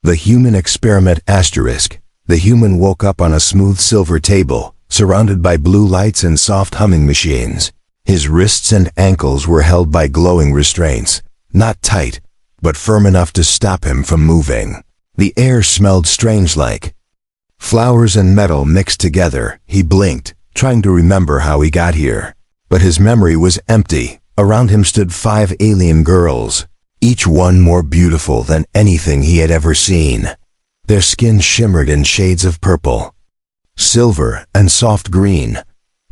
The human experiment asterisk. The human woke up on a smooth silver table, surrounded by blue lights and soft humming machines. His wrists and ankles were held by glowing restraints, not tight, but firm enough to stop him from moving. The air smelled strange, like flowers and metal mixed together. He blinked, trying to remember how he got here. But his memory was empty. Around him stood 5 alien girls, each one more beautiful than anything he had ever seen. Their skin shimmered in shades of purple, silver, and soft green.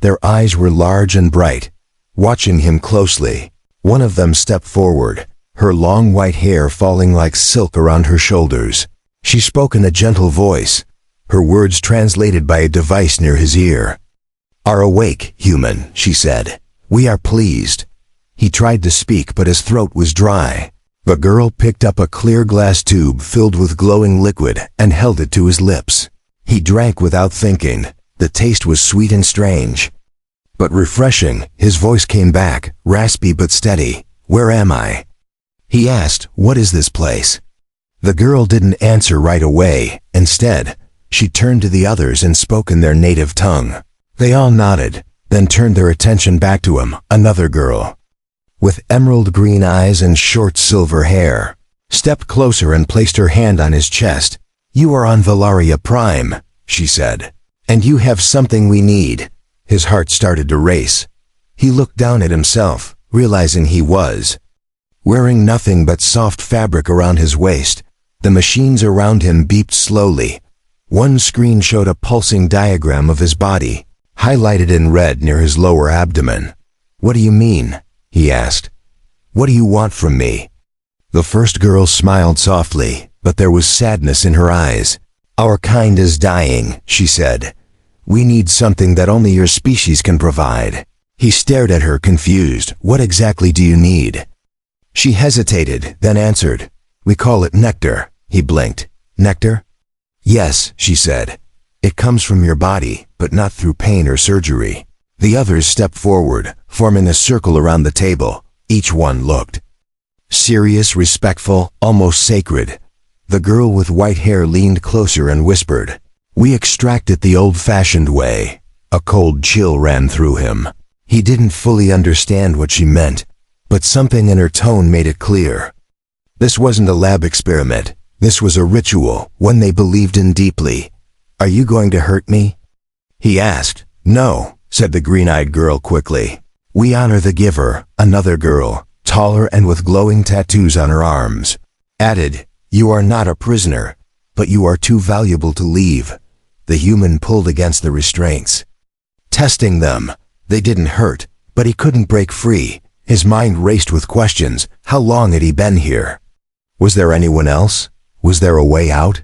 Their eyes were large and bright, watching him closely. One of them stepped forward, her long white hair falling like silk around her shoulders. She spoke in a gentle voice, her words translated by a device near his ear. "Are awake, human," she said. "We are pleased." He tried to speak, but his throat was dry. The girl picked up a clear glass tube filled with glowing liquid and held it to his lips. He drank without thinking. The taste was sweet and strange, but refreshing. His voice came back, raspy but steady. "Where am I?" He asked, "What is this place?" The girl didn't answer right away. Instead, she turned to the others and spoke in their native tongue. They all nodded, then turned their attention back to him. Another girl, with emerald green eyes and short silver hair, stepped closer and placed her hand on his chest. "You are on Valaria Prime," she said, "and you have something we need." His heart started to race. He looked down at himself, realizing he was wearing nothing but soft fabric around his waist. The machines around him beeped slowly. One screen showed a pulsing diagram of his body, highlighted in red near his lower abdomen. "What do you mean?" he asked. "What do you want from me?" The first girl smiled softly, but there was sadness in her eyes. "Our kind is dying," she said. "We need something that only your species can provide." He stared at her, confused. "What exactly do you need?" She hesitated, then answered, "We call it nectar." He blinked. "Nectar?" "Yes," she said. "It comes from your body, but not through pain or surgery." The others stepped forward, forming a circle around the table. Each one looked serious, respectful, almost sacred. The girl with white hair leaned closer and whispered, "We extract it the old-fashioned way." A cold chill ran through him. He didn't fully understand what she meant, but something in her tone made it clear. This wasn't a lab experiment. This was a ritual, one they believed in deeply. "Are you going to hurt me?" he asked. "No," said the green-eyed girl quickly. "We honor the giver." Another girl, taller and with glowing tattoos on her arms, added, "You are not a prisoner, but you are too valuable to leave." The human pulled against the restraints, testing them. They didn't hurt, but he couldn't break free. His mind raced with questions. How long had he been here? Was there anyone else? Was there a way out?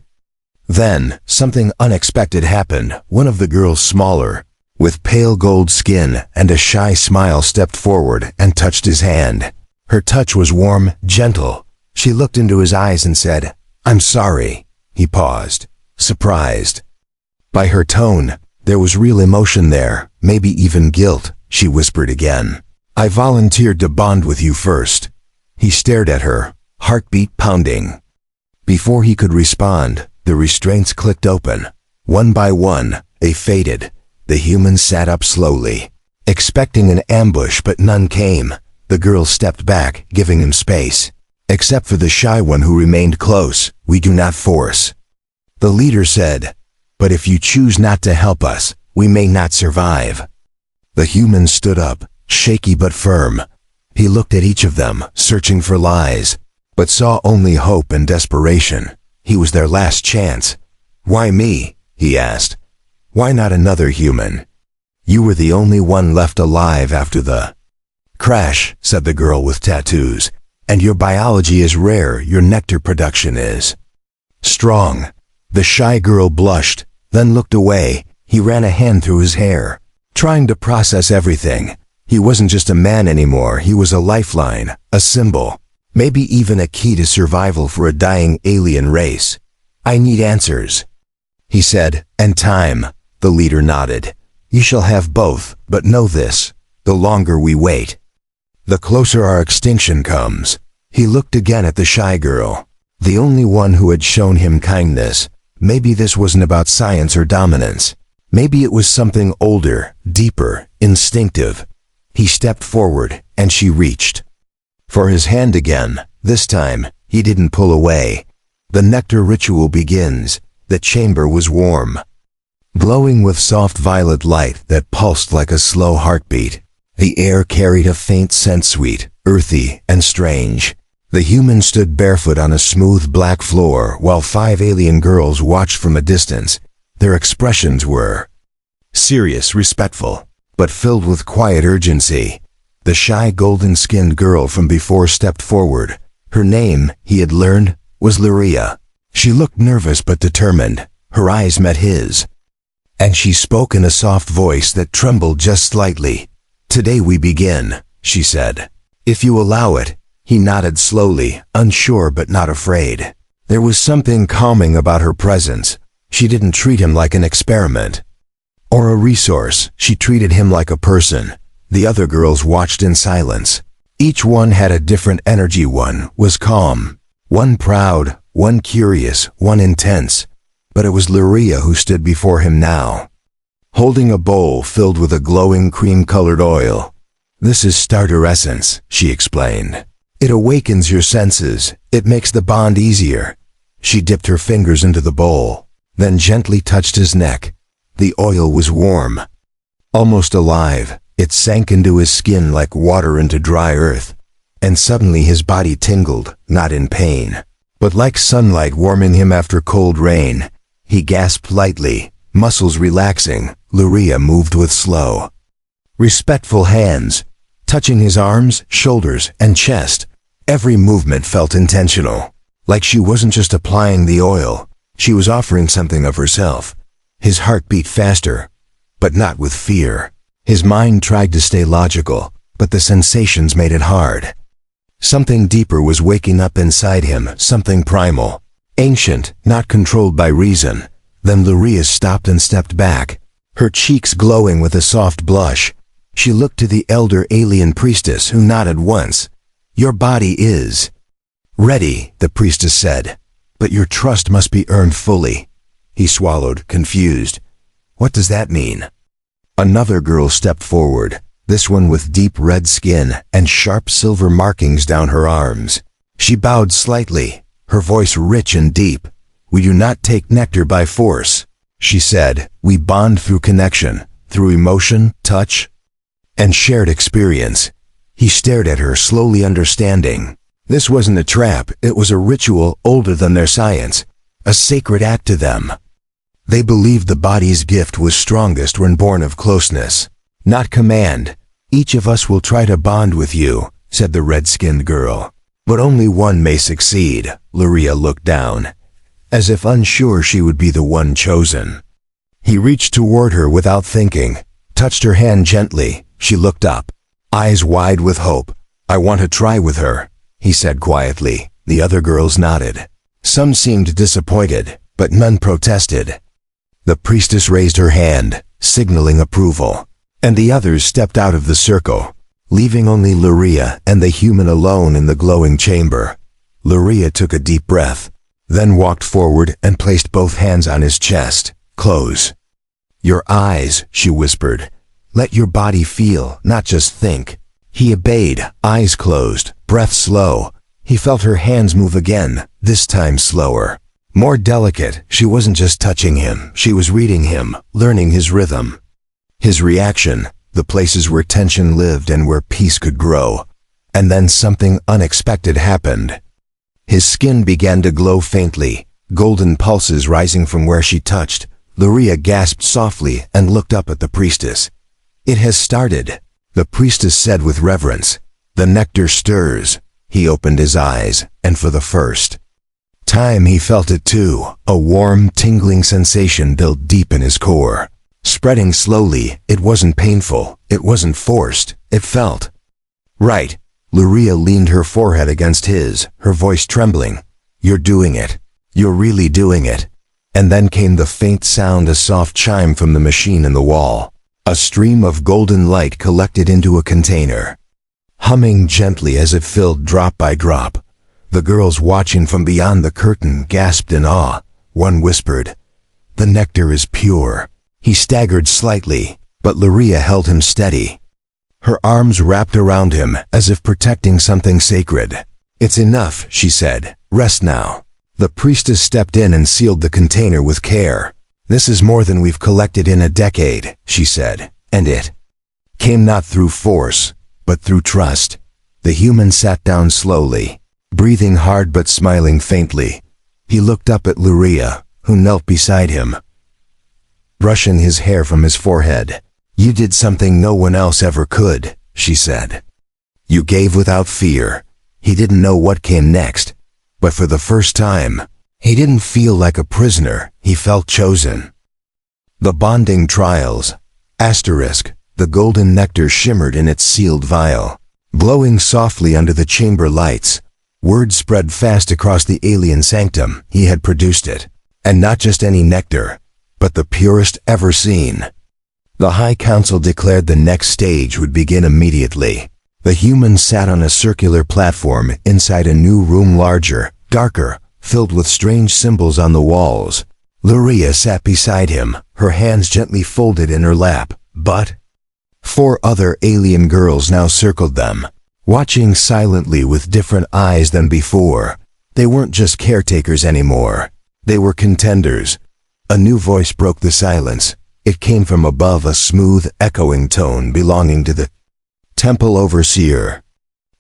Then, something unexpected happened. One of the girls, smaller, with pale gold skin and a shy smile, stepped forward and touched his hand. Her touch was warm, gentle. She looked into his eyes and said, "I'm sorry." He paused, surprised. By her tone, there was real emotion there, maybe even guilt. She whispered again, "I volunteered to bond with you first." He stared at her, heartbeat pounding. Before he could respond, the restraints clicked open. One by one, they faded. The human sat up slowly, expecting an ambush, but none came. The girl stepped back, giving him space. "Except for the shy one who remained close, we do not force." The leader said, "But if you choose not to help us, we may not survive." The human stood up, shaky but firm. He looked at each of them, searching for lies, but saw only hope and desperation. He was their last chance. "Why me?" he asked. "Why not another human? You were the only one left alive after the crash," said the girl with tattoos. "And your biology is rare, your nectar production is strong." The shy girl blushed, then looked away. He ran a hand through his hair, trying to process everything. He wasn't just a man anymore, he was a lifeline, a symbol, maybe even a key to survival for a dying alien race. "I need answers," he said, "and time." The leader nodded. "You shall have both, but know this, the longer we wait, the closer our extinction comes." He looked again at the shy girl. The only one who had shown him kindness. Maybe this wasn't about science or dominance. Maybe it was something older, deeper, instinctive. He stepped forward, and she reached for his hand again. This time, he didn't pull away. The nectar ritual begins. The chamber was warm, glowing with soft violet light that pulsed like a slow heartbeat. The air carried a faint scent, sweet, earthy, and strange. The human stood barefoot on a smooth black floor while 5 alien girls watched from a distance. Their expressions were serious, respectful, but filled with quiet urgency. The shy golden-skinned girl from before stepped forward. Her name, he had learned, was Luria. She looked nervous but determined. Her eyes met his, and she spoke in a soft voice that trembled just slightly. "Today we begin," she said. "If you allow it." He nodded slowly, unsure but not afraid. There was something calming about her presence. She didn't treat him like an experiment or a resource. She treated him like a person. The other girls watched in silence. Each one had a different energy. One was calm, one proud, one curious, one intense. But it was Luria who stood before him now, holding a bowl filled with a glowing cream-colored oil. "This is starter essence," she explained. "It awakens your senses. It makes the bond easier." She dipped her fingers into the bowl, then gently touched his neck. The oil was warm, almost alive. It sank into his skin like water into dry earth. And suddenly his body tingled, not in pain, but like sunlight warming him after cold rain. He gasped lightly, muscles relaxing. Luria moved with slow, respectful hands, touching his arms, shoulders, and chest. Every movement felt intentional, like she wasn't just applying the oil, she was offering something of herself. His heart beat faster, but not with fear. His mind tried to stay logical, but the sensations made it hard. Something deeper was waking up inside him, something primal, ancient, not controlled by reason. Then Luria stopped and stepped back, her cheeks glowing with a soft blush. She looked to the elder alien priestess, who nodded once. "Your body is ready," the priestess said, "but your trust must be earned fully." He swallowed, confused. "What does that mean?" Another girl stepped forward, this one with deep red skin and sharp silver markings down her arms. She bowed slightly, her voice rich and deep. "We do not take nectar by force," she said. "We bond through connection, through emotion, touch, and shared experience." He stared at her, slowly understanding. This wasn't a trap, it was a ritual older than their science, a sacred act to them. They believed the body's gift was strongest when born of closeness, not command. "Each of us will try to bond with you," said the red-skinned girl. "But only one may succeed." Luria looked down, as if unsure she would be the one chosen. He reached toward her without thinking, touched her hand gently. She looked up, eyes wide with hope. "I want to try with her," he said quietly. The other girls nodded. Some seemed disappointed, but none protested. The priestess raised her hand, signaling approval, and the others stepped out of the circle, leaving only Luria and the human alone in the glowing chamber. Luria took a deep breath, then walked forward and placed both hands on his chest. "Close your eyes," she whispered. "Let your body feel, not just think." He obeyed, eyes closed, breath slow. He felt her hands move again, this time slower, more delicate. She wasn't just touching him, she was reading him, learning his rhythm, his reaction, the places where tension lived and where peace could grow. And then something unexpected happened. His skin began to glow faintly, golden pulses rising from where she touched. Luria gasped softly and looked up at the priestess. "It has started," the priestess said with reverence. "The nectar stirs." He opened his eyes, and for the first time he felt it too. A warm, tingling sensation built deep in his core, spreading slowly. It wasn't painful, it wasn't forced, it felt right. Luria leaned her forehead against his, her voice trembling. "You're doing it. You're really doing it." And then came the faint sound, a soft chime from the machine in the wall. A stream of golden light collected into a container, humming gently as it filled drop by drop. The girls watching from beyond the curtain gasped in awe. One whispered, "The nectar is pure." He staggered slightly, but Luria held him steady. Her arms wrapped around him as if protecting something sacred. "It's enough," she said. "Rest now." The priestess stepped in and sealed the container with care. "This is more than we've collected in a decade," she said, and it came not through force, but through trust. The human sat down slowly, breathing hard but smiling faintly. He looked up at Luria, who knelt beside him, brushing his hair from his forehead. "You did something no one else ever could," she said. "You gave without fear." He didn't know what came next, but for the first time, he didn't feel like a prisoner, he felt chosen. The bonding trials. Asterisk. The golden nectar shimmered in its sealed vial, glowing softly under the chamber lights. Word spread fast across the alien sanctum. He had produced it. And not just any nectar, but the purest ever seen. The High Council declared the next stage would begin immediately. The humans sat on a circular platform inside a new room, larger, darker, filled with strange symbols on the walls. Luria sat beside him, her hands gently folded in her lap, but 4 other alien girls now circled them, watching silently with different eyes than before. They weren't just caretakers anymore. They were contenders. A new voice broke the silence. It came from above, a smooth, echoing tone belonging to the Temple Overseer.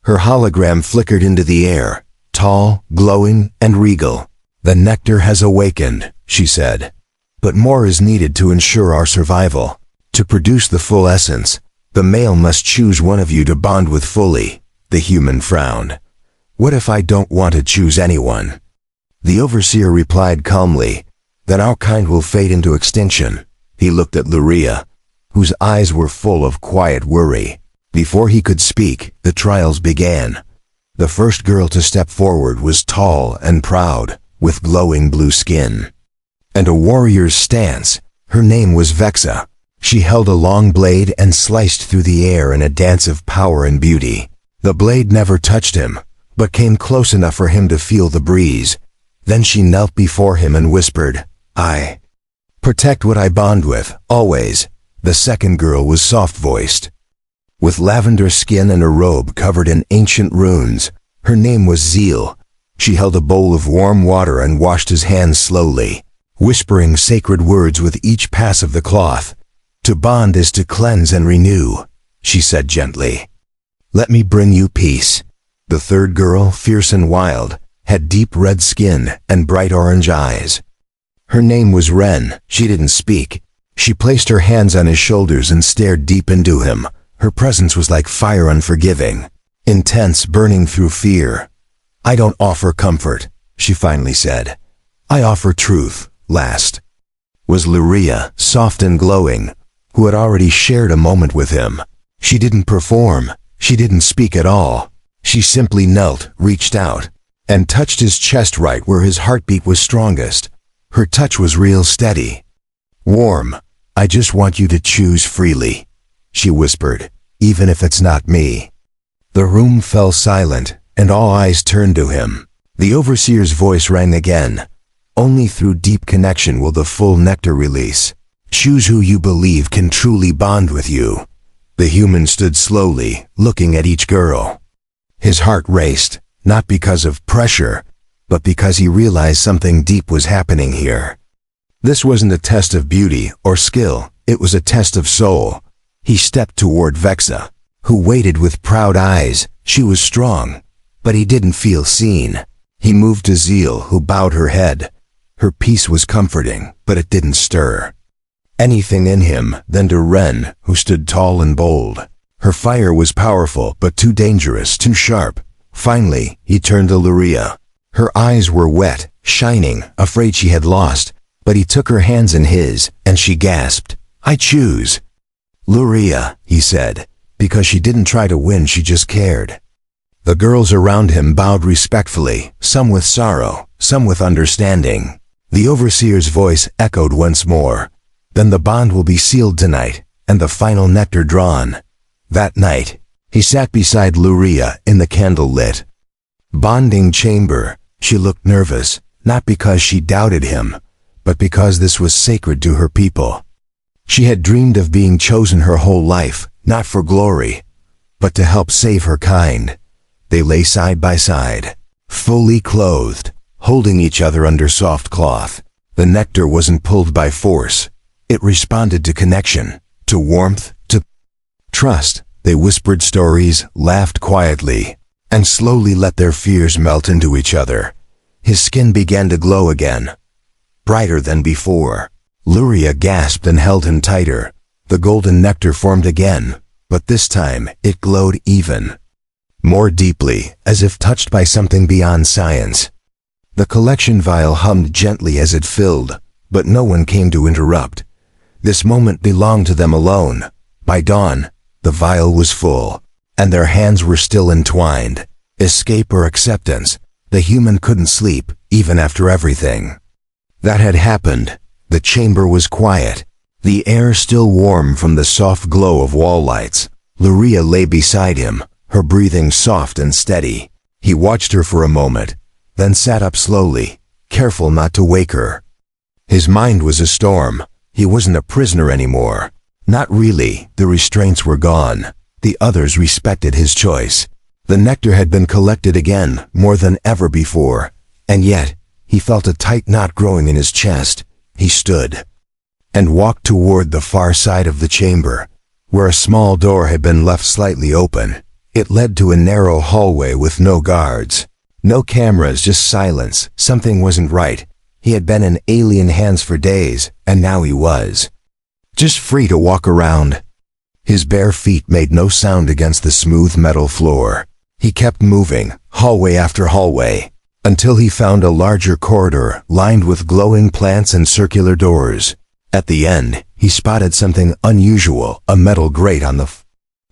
Her hologram flickered into the air, tall, glowing, and regal. "The nectar has awakened," she said. "But more is needed to ensure our survival. To produce the full essence, the male must choose one of you to bond with fully." The human frowned. "What if I don't want to choose anyone?" The Overseer replied calmly, "Then our kind will fade into extinction." He looked at Luria, whose eyes were full of quiet worry. Before he could speak, the trials began. The first girl to step forward was tall and proud, with glowing blue skin and a warrior's stance. Her name was Vexa. She held a long blade and sliced through the air in a dance of power and beauty. The blade never touched him, but came close enough for him to feel the breeze. Then she knelt before him and whispered, "I protect what I bond with, always." The second girl was soft-voiced, with lavender skin and a robe covered in ancient runes. Her name was Zeal. She held a bowl of warm water and washed his hands slowly, whispering sacred words with each pass of the cloth. "To bond is to cleanse and renew," she said gently. "Let me bring you peace." The third girl, fierce and wild, had deep red skin and bright orange eyes. Her name was Ren. She didn't speak. She placed her hands on his shoulders and stared deep into him. Her presence was like fire, unforgiving, intense, burning through fear. "I don't offer comfort," she finally said. "I offer truth." Last was Luria, soft and glowing, who had already shared a moment with him. She didn't perform. She didn't speak at all. She simply knelt, reached out, and touched his chest right where his heartbeat was strongest. Her touch was real, steady, warm. "I just want you to choose freely," she whispered, "even if it's not me." The room fell silent, and all eyes turned to him. The Overseer's voice rang again. "Only through deep connection will the full nectar release. Choose who you believe can truly bond with you." The human stood slowly, looking at each girl. His heart raced, not because of pressure, but because he realized something deep was happening here. This wasn't a test of beauty or skill, it was a test of soul. He stepped toward Vexa, who waited with proud eyes. She was strong, but he didn't feel seen. He moved to Zeal, who bowed her head. Her peace was comforting, but it didn't stir anything in him. Then to Ren, who stood tall and bold. Her fire was powerful, but too dangerous, too sharp. Finally, he turned to Luria. Her eyes were wet, shining, afraid she had lost, but he took her hands in his, and she gasped, "I choose." "Luria," he said, because she didn't try to win, she just cared. The girls around him bowed respectfully, some with sorrow, some with understanding. The Overseer's voice echoed once more. "Then the bond will be sealed tonight, and the final nectar drawn." That night, he sat beside Luria in the candle-lit Bonding chamber. She looked nervous, not because she doubted him, but because this was sacred to her people. She had dreamed of being chosen her whole life, not for glory, but to help save her kind. They lay side by side, fully clothed, holding each other under soft cloth. The nectar wasn't pulled by force. It responded to connection, to warmth, to trust. They whispered stories, laughed quietly, and slowly let their fears melt into each other. His skin began to glow again, brighter than before. Luria gasped and held him tighter. The golden nectar formed again, but this time it glowed even more deeply, as if touched by something beyond science. The collection vial hummed gently as it filled, but no one came to interrupt. This moment belonged to them alone. By dawn, the vial was full, and their hands were still entwined. Escape or acceptance, the human couldn't sleep, even after everything that had happened. The chamber was quiet, the air still warm from the soft glow of wall lights. Luria lay beside him, her breathing soft and steady. He watched her for a moment, then sat up slowly, careful not to wake her. His mind was a storm. He wasn't a prisoner anymore. Not really. The restraints were gone. The others respected his choice. The nectar had been collected again, more than ever before, and yet he felt a tight knot growing in his chest. He stood and walked toward the far side of the chamber, where a small door had been left slightly open. It led to a narrow hallway with no guards. No cameras, just silence. Something wasn't right. He had been in alien hands for days, and now he was just free to walk around. His bare feet made no sound against the smooth metal floor. He kept moving, hallway after hallway, until he found a larger corridor lined with glowing plants and circular doors. At the end, he spotted something unusual, a metal grate on the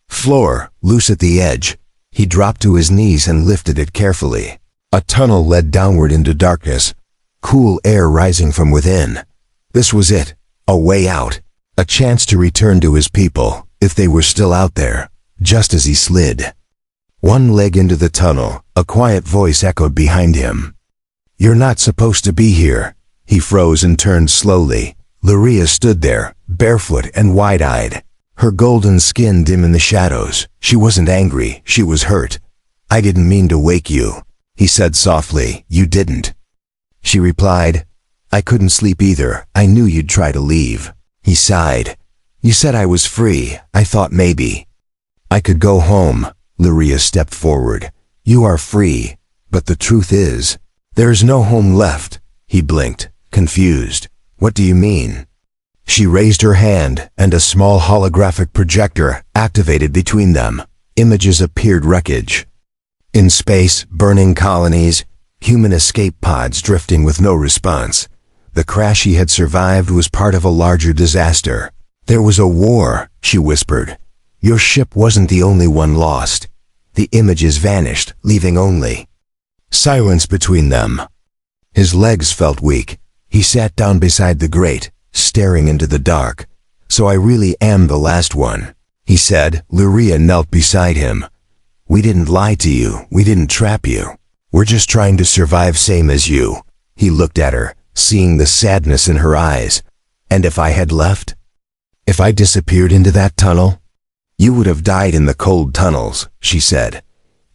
floor, loose at the edge. He dropped to his knees and lifted it carefully. A tunnel led downward into darkness, cool air rising from within. This was it, a way out, a chance to return to his people, if they were still out there. Just as he slid one leg into the tunnel, a quiet voice echoed behind him. "You're not supposed to be here." He froze and turned slowly. Luria stood there, barefoot and wide-eyed, her golden skin dim in the shadows. She wasn't angry, she was hurt. "I didn't mean to wake you," he said softly. "You didn't." She replied, "I couldn't sleep either. I knew you'd try to leave." He sighed. "You said I was free. I thought maybe I could go home." Luria stepped forward. "You are free, but the truth is, there is no home left." He blinked, confused. "What do you mean?" She raised her hand, and a small holographic projector activated between them. Images appeared: wreckage in space, burning colonies, human escape pods drifting with no response. The crash he had survived was part of a larger disaster. "There was a war," she whispered. "Your ship wasn't the only one lost." The images vanished, leaving only silence between them. His legs felt weak. He sat down beside the grate, staring into the dark. "So I really am the last one," he said. Luria knelt beside him. "We didn't lie to you. We didn't trap you. We're just trying to survive same as you." He looked at her, seeing the sadness in her eyes. "And if I had left? If I disappeared into that tunnel? You would have died in the cold tunnels," she said.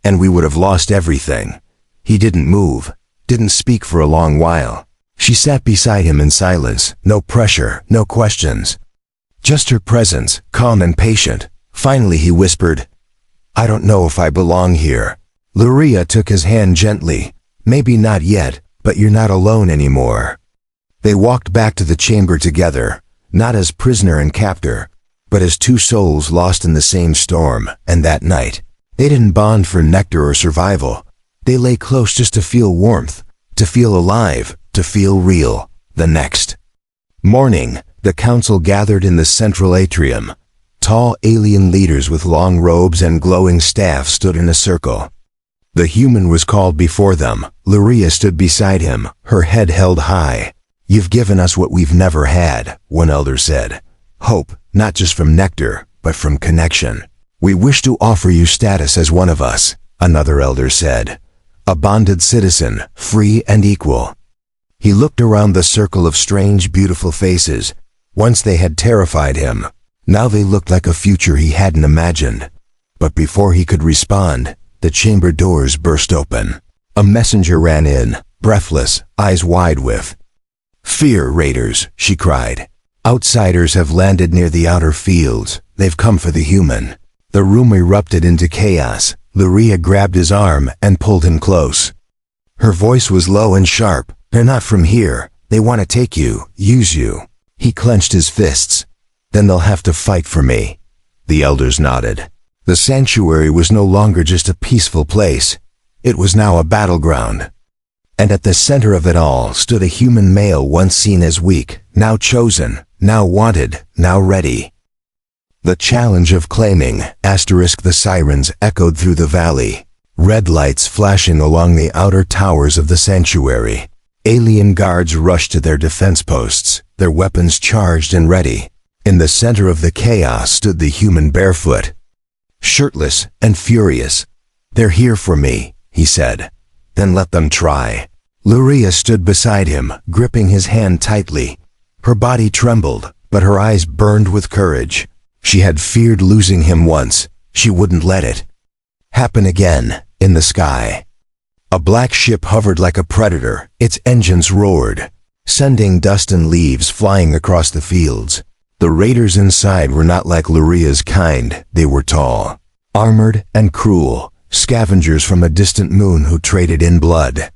"And we would have lost everything." He didn't move, didn't speak for a long while. She sat beside him in silence, no pressure, no questions. Just her presence, calm and patient. Finally he whispered, "I don't know if I belong here." Luria took his hand gently. "Maybe not yet, but you're not alone anymore." They walked back to the chamber together, not as prisoner and captor, but as two souls lost in the same storm. And that night, they didn't bond for nectar or survival. They lay close just to feel warmth, to feel alive, to feel real. The next morning, the council gathered in the central atrium. Tall alien leaders with long robes and glowing staffs stood in a circle. The human was called before them. Luria stood beside him, her head held high. "You've given us what we've never had," one elder said. "Hope, not just from nectar, but from connection. We wish to offer you status as one of us," another elder said. a bonded citizen, free and equal. He looked around the circle of strange, beautiful faces. Once they had terrified him. Now they looked like a future he hadn't imagined. But before he could respond, the chamber doors burst open. A messenger ran in, breathless, eyes wide with fear. "Raiders," she cried. "Outsiders have landed near the outer fields. They've come for the human." The room erupted into chaos. Luria grabbed his arm and pulled him close. Her voice was low and sharp. "They're not from here. They want to take you, use you." He clenched his fists. "Then they'll have to fight for me." The elders nodded. The sanctuary was no longer just a peaceful place. It was now a battleground. And at the center of it all stood a human male once seen as weak, now chosen, now wanted, now ready. The challenge of claiming, the sirens echoed through the valley. Red lights flashing along the outer towers of the sanctuary. Alien guards rushed to their defense posts, their weapons charged and ready. In the center of the chaos stood the human barefoot, shirtless and furious. "They're here for me," he said. "Then let them try." Luria stood beside him, gripping his hand tightly. Her body trembled, but her eyes burned with courage. She had feared losing him once. She wouldn't let it happen again. In the sky, a black ship hovered like a predator. Its engines roared, sending dust and leaves flying across the fields. The raiders inside were not like Luria's kind. They were tall, armored, and cruel, scavengers from a distant moon who traded in blood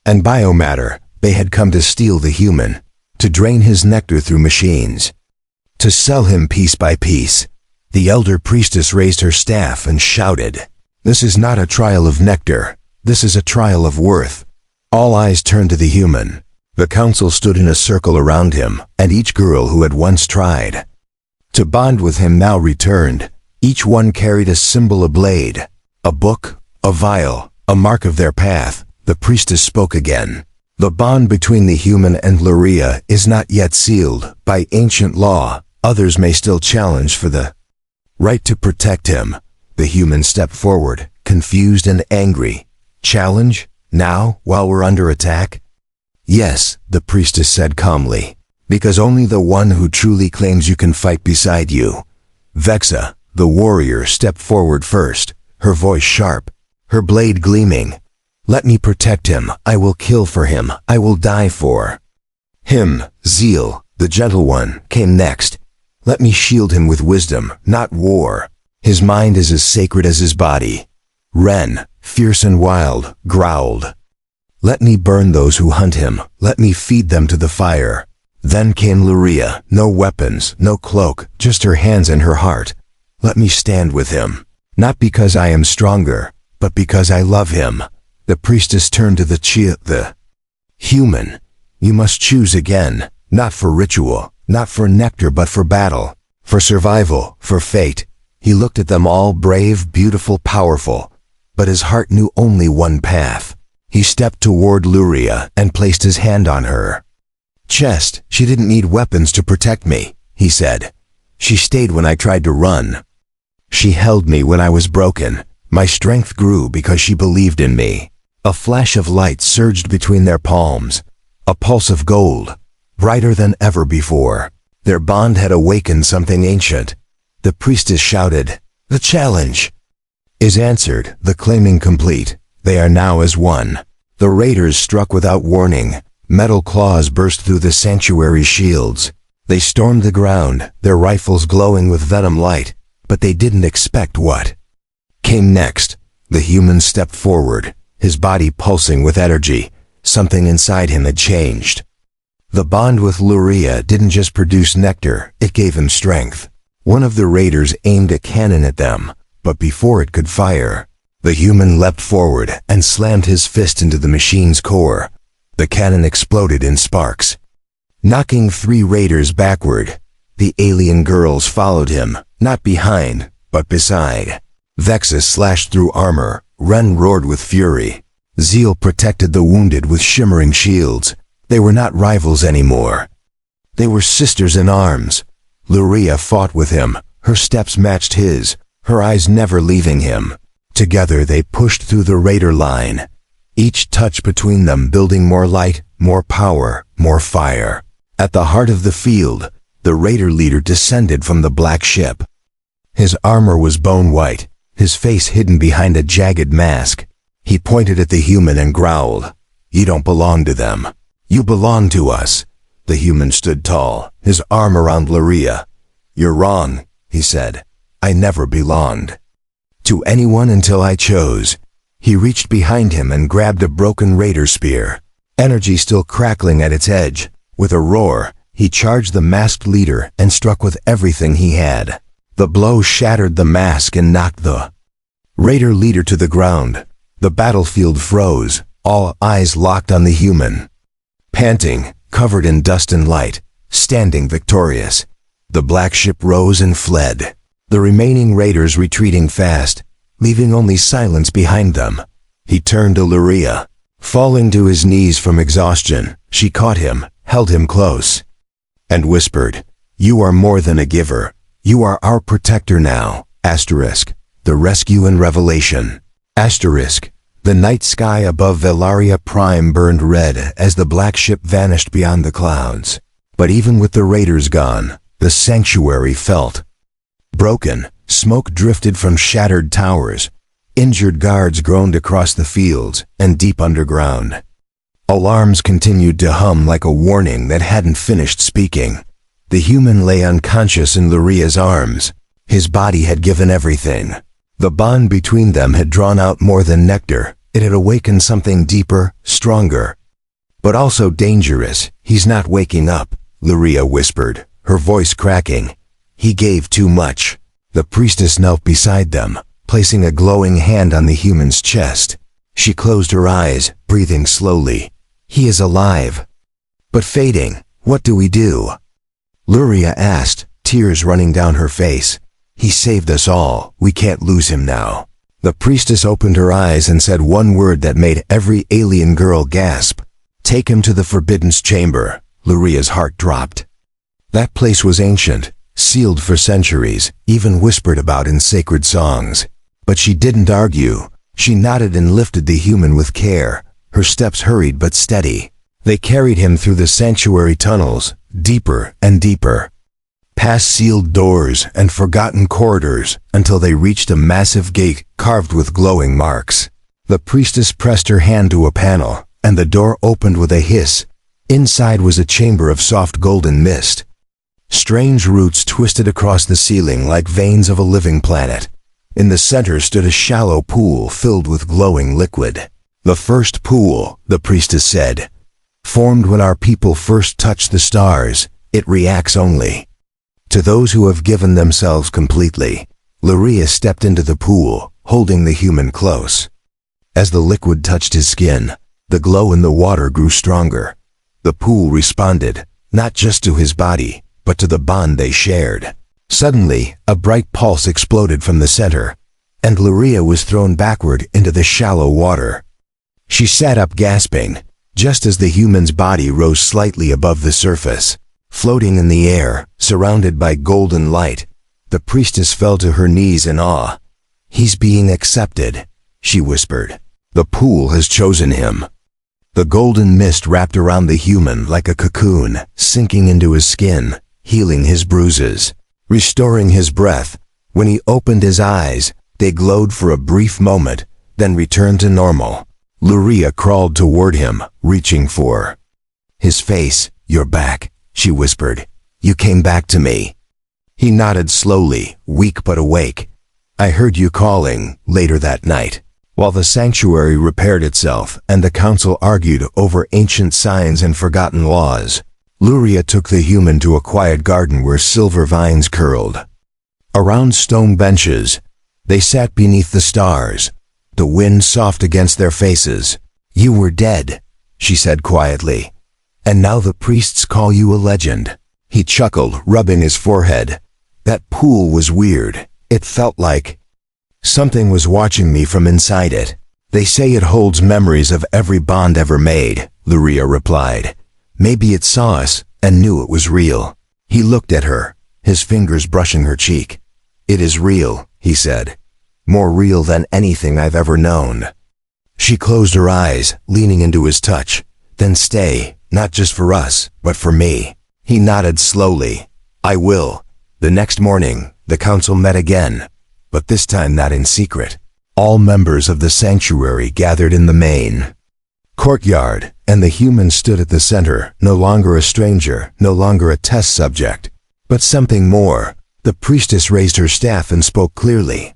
and biomatter. They had come to steal the human, to drain his nectar through machines, to sell him piece by piece. The elder priestess raised her staff and shouted, "This is not a trial of nectar. This is a trial of worth." All eyes turned to the human. The council stood in a circle around him, and each girl who had once tried to bond with him now returned. Each one carried a symbol, a blade, a book, a vial, a mark of their path. The priestess spoke again. "The bond between the human and Luria is not yet sealed. By ancient law, others may still challenge for the right to protect him." The human stepped forward, confused and angry. "Challenge? Now, while we're under attack?" "Yes," the priestess said calmly, "because only the one who truly claims you can fight beside you." Vexa, the warrior, stepped forward first, her voice sharp, her blade gleaming. "Let me protect him. I will kill for him. I will die for him." Zeal, the gentle one, came next. "Let me shield him with wisdom, not war. His mind is as sacred as his body." Ren, fierce and wild, growled, "Let me burn those who hunt him. Let me feed them to the fire." Then came Luria, no weapons, no cloak, just her hands and her heart. "Let me stand with him. Not because I am stronger, but because I love him." The priestess turned to the human. "You must choose again, not for ritual, not for nectar, but for battle, for survival, for fate." He looked at them all, brave, beautiful, powerful, but his heart knew only one path. He stepped toward Luria and placed his hand on her chest. "She didn't need weapons to protect me," he said. "She stayed when I tried to run. She held me when I was broken. My strength grew because she believed in me." A flash of light surged between their palms, a pulse of gold, brighter than ever before. Their bond had awakened something ancient. The priestess shouted, "The challenge is answered, the claiming complete. They are now as one." The raiders struck without warning. Metal claws burst through the sanctuary's shields. They stormed the ground, their rifles glowing with venom light, but they didn't expect what came next. The human stepped forward, his body pulsing with energy. Something inside him had changed. The bond with Luria didn't just produce nectar, it gave him strength. One of the raiders aimed a cannon at them, but before it could fire, the human leapt forward and slammed his fist into the machine's core. The cannon exploded in sparks, knocking 3 raiders backward. The alien girls followed him, not behind, but beside. Vexa slashed through armor. Ren roared with fury. Zeal protected the wounded with shimmering shields. They were not rivals anymore. They were sisters in arms. Luria fought with him. Her steps matched his, her eyes never leaving him. Together they pushed through the raider line. each touch between them building more light, more power, more fire. At the heart of the field, the raider leader descended from the black ship. His armor was bone white, his face hidden behind a jagged mask. He pointed at the human and growled, "You don't belong to them. You belong to us." The human stood tall, his arm around Luria. "You're wrong," he said. "I never belonged to anyone until I chose." He reached behind him and grabbed a broken raider spear, energy still crackling at its edge. With a roar, he charged the masked leader and struck with everything he had. The blow shattered the mask and knocked the raider leader to the ground. The battlefield froze, all eyes locked on the human. Panting, covered in dust and light, standing victorious, the black ship rose and fled, the remaining raiders retreating fast, leaving only silence behind them. He turned to Luria. Falling to his knees from exhaustion, she caught him, held him close, and whispered, "You are more than a giver. You are our protector now." The rescue and revelation. The night sky above Velaria Prime burned red as the black ship vanished beyond the clouds. But even with the raiders gone, the sanctuary felt broken. Smoke drifted from shattered towers. Injured guards groaned across the fields and deep underground. Alarms continued to hum like a warning that hadn't finished speaking. The human lay unconscious in Luria's arms. His body had given everything. The bond between them had drawn out more than nectar. It had awakened something deeper, stronger, but also dangerous. "He's not waking up," Luria whispered, her voice cracking. "He gave too much." The priestess knelt beside them, placing a glowing hand on the human's chest. She closed her eyes, breathing slowly. "He is alive, but fading. What do we do?" Luria asked, tears running down her face. "He saved us all. We can't lose him now." The priestess opened her eyes and said one word that made every alien girl gasp. "Take him to the Forbidden Chamber." Luria's heart dropped. That place was ancient, sealed for centuries, even whispered about in sacred songs. But she didn't argue. She nodded and lifted the human with care. Her steps hurried but steady. They carried him through the sanctuary tunnels, deeper and deeper, past sealed doors and forgotten corridors, until they reached a massive gate carved with glowing marks. The priestess pressed her hand to a panel, and the door opened with a hiss. Inside was a chamber of soft golden mist. Strange roots twisted across the ceiling like veins of a living planet. In the center stood a shallow pool filled with glowing liquid. "The first pool," the priestess said, "formed when our people first touched the stars. It reacts only to those who have given themselves completely." Luria stepped into the pool, holding the human close. As the liquid touched his skin, the glow in the water grew stronger. The pool responded, not just to his body, but to the bond they shared. Suddenly, a bright pulse exploded from the center, and Luria was thrown backward into the shallow water. She sat up gasping, just as the human's body rose slightly above the surface. Floating in the air, surrounded by golden light, the priestess fell to her knees in awe. "He's being accepted," she whispered. "The pool has chosen him." The golden mist wrapped around the human like a cocoon, sinking into his skin, healing his bruises, restoring his breath. When he opened his eyes, they glowed for a brief moment, then returned to normal. Luria crawled toward him, reaching for his face. "You're back," she whispered. "You came back to me." He nodded slowly, weak but awake. "I heard you calling," later that night. While the sanctuary repaired itself and the council argued over ancient signs and forgotten laws, Luria took the human to a quiet garden where silver vines curled. Around stone benches, they sat beneath the stars, the wind soft against their faces. "You were dead," she said quietly, "and now the priests call you a legend." He chuckled, rubbing his forehead. "That pool was weird. It felt like something was watching me from inside it." "They say it holds memories of every bond ever made," Luria replied. "Maybe it saw us and knew it was real." He looked at her, his fingers brushing her cheek. "It is real," he said. "More real than anything I've ever known." She closed her eyes, leaning into his touch. Then stay, not just for us, but for me. He nodded slowly. I will. The next morning, the council met again, but this time not in secret. All members of the sanctuary gathered in the main courtyard, and the human stood at the center, no longer a stranger, no longer a test subject, but something more. The priestess raised her staff and spoke clearly.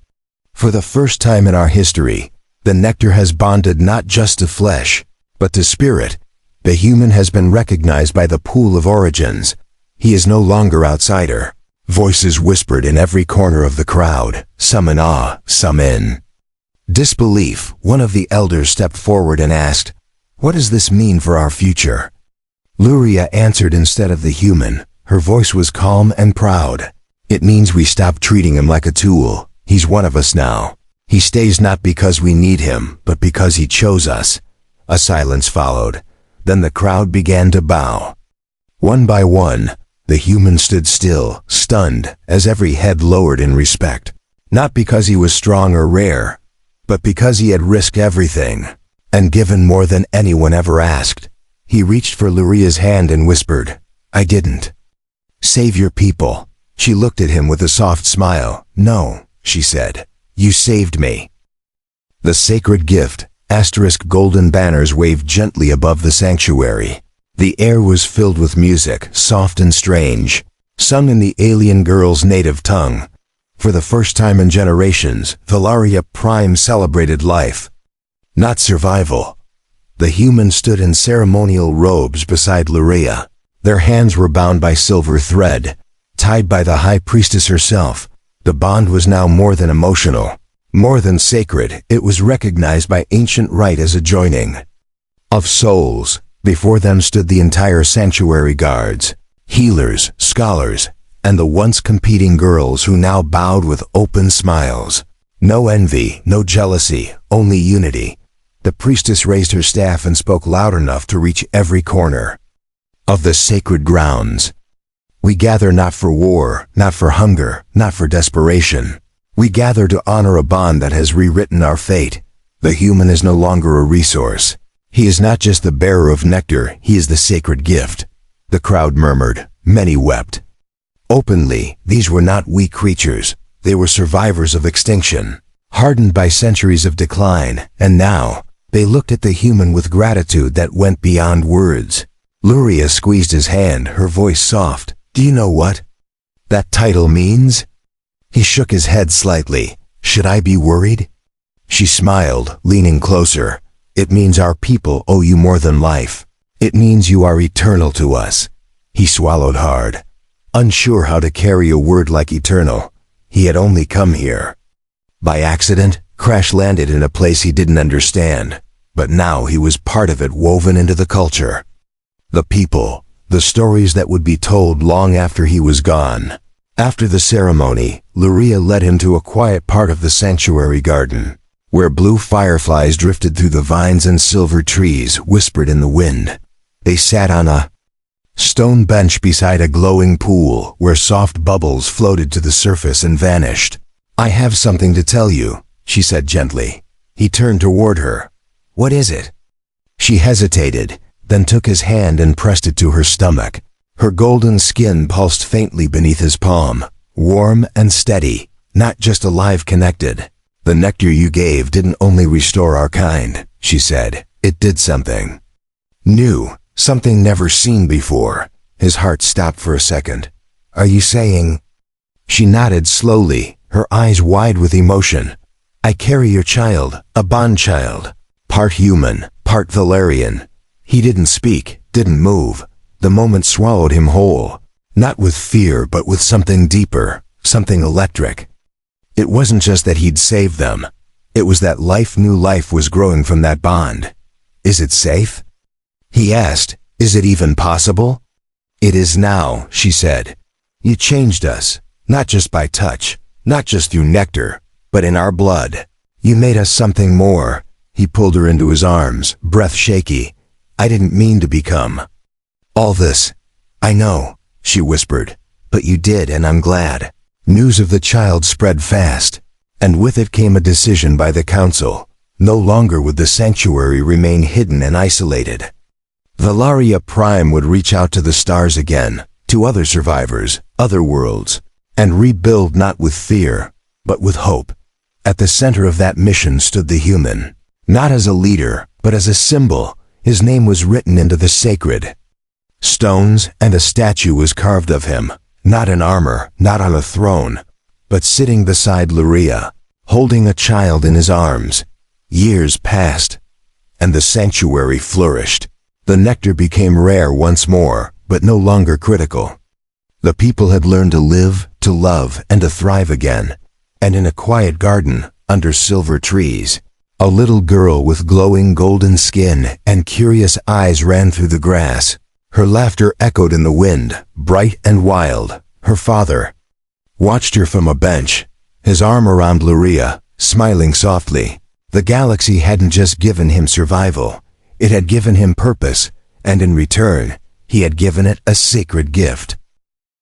For the first time in our history, the nectar has bonded not just to flesh, but to spirit. The human has been recognized by the pool of origins. He is no longer outsider. Voices whispered in every corner of the crowd, some in awe, some in disbelief. One of the elders stepped forward and asked, "What does this mean for our future?" Luria answered instead of the human. Her voice was calm and proud. "It means we stop treating him like a tool. He's one of us now. He stays not because we need him, but because he chose us." A silence followed. Then the crowd began to bow. One by one, the human stood still, stunned, as every head lowered in respect. Not because he was strong or rare, but because he had risked everything, and given more than anyone ever asked. He reached for Luria's hand and whispered, "I didn't save your people." She looked at him with a soft smile. "No," she said, "you saved me." The sacred gift, golden banners waved gently above the sanctuary. The air was filled with music, soft and strange, sung in the alien girl's native tongue. For the first time in generations, Valaria Prime celebrated life, not survival. The humans stood in ceremonial robes beside Luria. Their hands were bound by silver thread, tied by the high priestess herself. The bond was now more than emotional, more than sacred. It was recognized by ancient rite as a joining of souls. Before them stood the entire sanctuary guards, healers, scholars, and the once competing girls who now bowed with open smiles. No envy, no jealousy, only unity. The priestess raised her staff and spoke loud enough to reach every corner of the sacred grounds. "We gather not for war, not for hunger, not for desperation. We gather to honor a bond that has rewritten our fate. The human is no longer a resource. He is not just the bearer of nectar, he is the sacred gift." The crowd murmured. Many wept. Openly, these were not weak creatures. They were survivors of extinction, hardened by centuries of decline, and now, they looked at the human with gratitude that went beyond words. Luria squeezed his hand, her voice soft. "Do you know what that title means?" He shook his head slightly. "Should I be worried?" She smiled, leaning closer. "It means our people owe you more than life. It means you are eternal to us." He swallowed hard, unsure how to carry a word like eternal. He had only come here by accident, crash-landed in a place he didn't understand, but now he was part of it, woven into the culture. The people, the stories that would be told long after he was gone. After the ceremony, Luria led him to a quiet part of the sanctuary garden, where blue fireflies drifted through the vines and silver trees whispered in the wind. They sat on a stone bench beside a glowing pool where soft bubbles floated to the surface and vanished. "I have something to tell you," she said gently. He turned toward her. "What is it?" She hesitated, then took his hand and pressed it to her stomach. Her golden skin pulsed faintly beneath his palm, warm and steady, not just alive, connected. "The nectar you gave didn't only restore our kind," she said. "It did something new, something never seen before." His heart stopped for a second. "Are you saying?" She nodded slowly, her eyes wide with emotion. "I carry your child, a bond child, part human, part Valerian." He didn't speak, didn't move. The moment swallowed him whole, not with fear but with something deeper, something electric. It wasn't just that he'd saved them. It was that new life was growing from that bond. "Is it safe?" he asked. "Is it even possible?" "It is now," she said. "You changed us, not just by touch, not just through nectar, but in our blood. You made us something more." He pulled her into his arms, breath shaky. "I didn't mean to become all this." "I know," she whispered, "but you did, and I'm glad." News of the child spread fast, and with it came a decision by the council. No longer would the sanctuary remain hidden and isolated. Valaria Prime would reach out to the stars again, to other survivors, other worlds, and rebuild not with fear, but with hope. At the center of that mission stood the human, not as a leader, but as a symbol. His name was written into the sacred stones, and a statue was carved of him, not in armor, not on a throne, but sitting beside Luria, holding a child in his arms. Years passed, and the sanctuary flourished. The nectar became rare once more, but no longer critical. The people had learned to live, to love, and to thrive again. And in a quiet garden, under silver trees, a little girl with glowing golden skin and curious eyes ran through the grass. Her laughter echoed in the wind, bright and wild. Her father watched her from a bench, his arm around Luria, smiling softly. The galaxy hadn't just given him survival, it had given him purpose, and in return, he had given it a sacred gift.